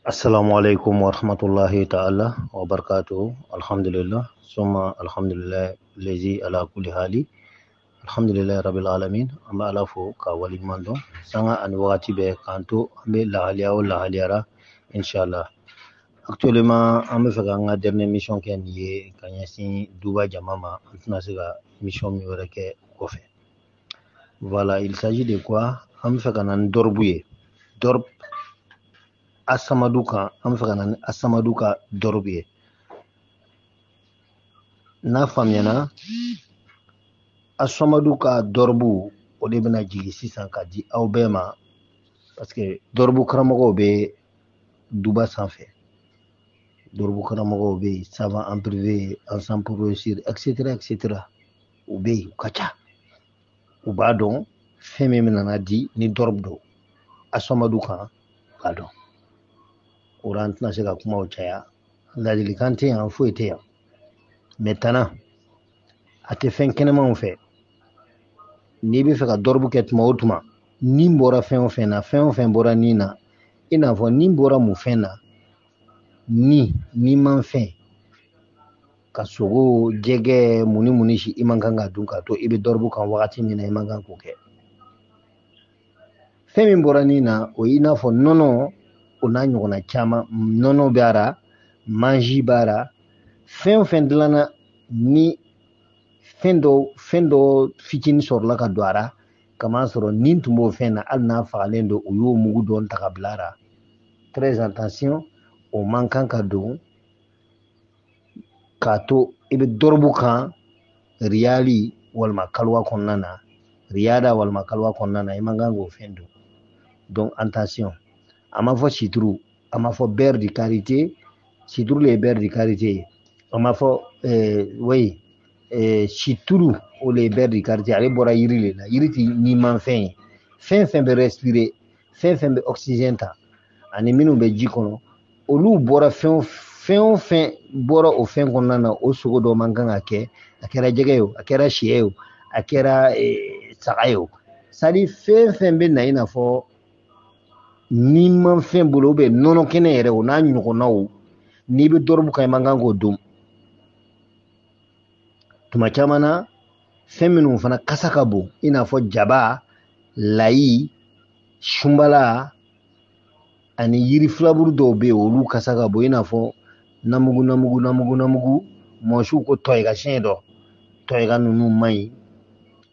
السلام عليكم ورحمة الله تعالى وبركاته. الحمد لله ثم الحمد لله الذي على كل حال. الحمد لله رب العالمين. أما على فوق كوالي ماندو سانغا أنواتي بكانتو أمي لحاليا ولحاليا إن شاء الله. Actuellement, أمي فكان dernière mission qui est niée quand il y a Duba Jamama antena sega mission mi oreke kofe. Voilà, il s'agit de quoi? أمي فكان dorbuye dorb asamaduka am fagana asamaduka dorbiye na famyana asamaduka dorbu o de bena jigi sisan ka di aw bema parce que dorbu karamogo be duba sanfɛ dorbu karamogo be savant en privé ensemble pour réussir etc u be kacha u b'a dɔn fɛn min nana di ni dorbu do asamaduka b'a dɔn Oran tɛna se ka kuma o caya ladilikan tɛ yan foyi tɛ yan maintenant a tɛ fɛn kɛnɛmanw fɛ n'i bɛ fɛ ka dɔrɔbu kɛ tuma o tuma ni bɔra fɛn o fɛn na fɛn o fɛn bɔra ni na i n'a fɔ ni bɔra mun fɛn na ni man fɛn ka sogo jɛgɛ muni si i man kan ka dun ka to i bɛ dɔrɔbu kan wagati min na i man kan k'o kɛ fɛn min bɔra ni na o i n'a fɔ nɔnɔ o n'a ɲɔgɔnna caman nɔnɔ b'a la manji b'a la fɛn o fɛn dilanna ni fɛn dɔ fitinin sɔrɔla ka don a la kamasɔrɔ ni tun b'o fɛn na hali n'a fagalen don o y'o mugu dɔn ta ka bila a la très attention o man kan ka don k'a to i bɛ dɔrɔbu kan riyali walima kaliwa kɔnɔna na riyada walima kaliwa kɔnɔna na i man kan k'o fɛn don donc attention a ma fɔ situru a ma fɔ beurre de karité situru le ye beurre de karité a ma fɔ oui situru o le ye beurre de karité ale bɔra yiri le la yiri ti ni man fɛn ye fɛn bɛ respirer fɛn bɛ oxygène ta ani minnu bɛ ji kɔnɔ olu bɔra fɛn o fɛn bɔra o fɛn kɔnɔna na o sogo dɔ man kan ka kɛ a kɛra jɛgɛ ye o a kɛra sɛ ye o a kɛra saga ye o c'est à dire fɛn bɛ na i n'a fɔ ni man fɛn bolo nɔnɔ kɛnɛ yɛrɛ o n'a ɲɔgɔnnaw n'i bɛ dɔrɔbu kan i man kan k'o dun tuma caman na fɛn minnu fana kasa ka bon i n'a fɔ jaba layi sunbala ani yiri filaburu dɔw bɛ yen olu kasa ka bon i n'a fɔ namugu mɔsiw ko tɔyigasiyɛn dɔ tɔyiga ninnu man ɲi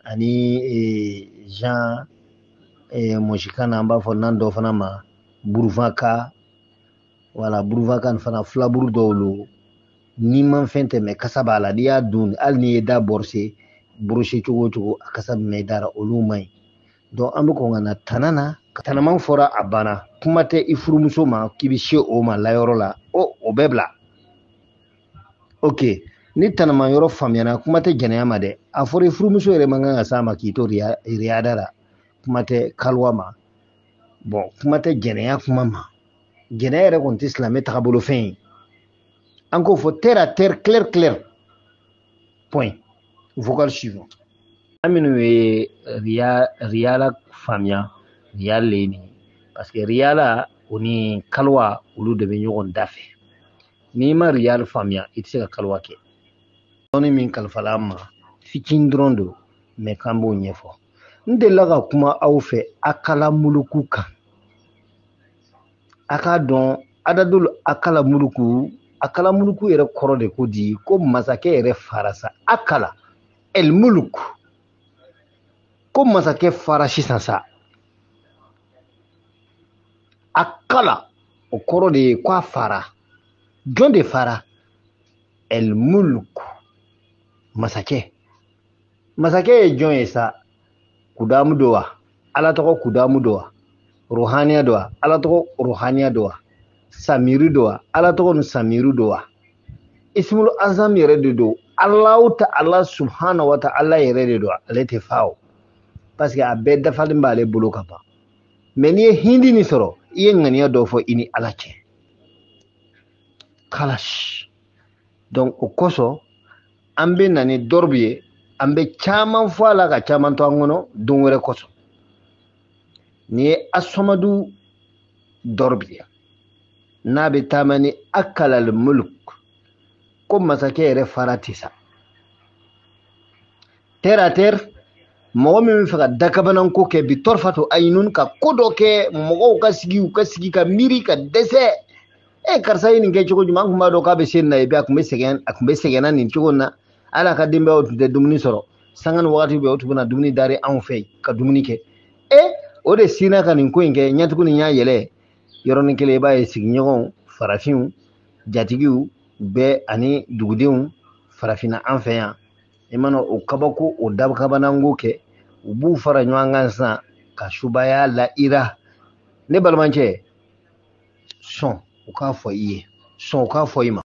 ani Jean mɔsikan na an b'a fɔ nan dɔ fana ma burufaka wala burufaka fana filaburu dɔw lo ni man fɛn tɛ mɛ kasa b'a la n'i y'a dun hali n'i ye da borose cogo o cogo a kasa bɛ mɛn i da la olu man ɲi donc an bɛ kɔn ka na tana na tanaman fɔra a banna kuma tɛ i furumuso ma k'i bɛ se o ma layɔrɔ la o bɛɛ bila ok ni tanaman yɔrɔ faamuyana kuma tɛ jɛnɛya ma dɛ a fɔra i furumuso yɛrɛ man kan ka s'a ma k'i to riyada la kuma tɛ kaliwa ma bon kuma tɛ jɛnɛya kuma ma jɛnɛya yɛrɛ kɔni tɛ silamɛ tagabolo fɛn ye an k'o fɔ terre à terre clair point vocal suivant an minnu ye riyala faamuya riyal le ni parce que riyala o ni kaliwa olu de bɛ ɲɔgɔn da fɛ n'i ma riyal faamuya i tɛ se ka kaliwa kɛ dɔnni min kalifala an ma fitinin dɔrɔn don mais k'an b'o ɲɛfɔ n delila ka kuma aw fɛ akala muluku kan a k'a dɔn adadul akala muluku yɛrɛ kɔrɔ de ko di ko masakɛ yɛrɛ fara sa akala el muluk ko masakɛ fara sisan sa akala o kɔrɔ de ye ko a fara jɔn de fara el muluk masakɛ ye jɔn ye sa kudamu do wa ala tɔgɔ kudamu do wa ruhaniya do wa ala tɔgɔ ruhaniya do wa samiru do wa ala tɔgɔ samiru do wa ismul azam yɛrɛ de do Allahu ta'ala subhanahu wa ta'ala yɛrɛ de do ale tɛ fa o parce que a bɛɛ dafalen b'ale bolo ka ban mais n'i ye hindi ni sɔrɔ i ye ŋaniya dɔ fɔ i ni ala cɛ kalash donc o kosɔn an bɛ na ni dɔrɔbu ye an bɛ caman fɔ a la ka caman to an kɔnɔ don wɛrɛ kosɔn ni ye asɔmadu dɔrɔbu ye n'a bɛ taama ni akalal mulk ko masakɛ yɛrɛ fara tɛ sa terre à terre mɔgɔ min bɛ fɛ ka dakabananko kɛ bi tɔrɔfato ayinun ka ko dɔ kɛ mɔgɔw ka sigi ka miiri ka dɛsɛ karisa ye nin kɛ cogo jumɛn an tun b'a dɔn k'a bɛ se nin na a tun bɛ sɛgɛnna nin cogo in na ala ka denbayaw tun tɛ dumuni sɔrɔ sanga ni wagati bɛɛ o tun bɛna dumuni dari anw fɛ ka dumuni kɛ o de sinna ka nin ko in kɛ ɲɛtugu ni y'a yɛlɛ yɔrɔnin kelen i b'a ye sigiɲɔgɔnw farafinw jatigiw bɛɛ ani dugudenw farafinna an fɛ yan i mana o kabako o dakabananko kɛ u b'u fara ɲɔgɔn kan sisan ka subaya la ira ne balimacɛ sɔn u k'a fɔ i ye sɔn u k'a fɔ i ma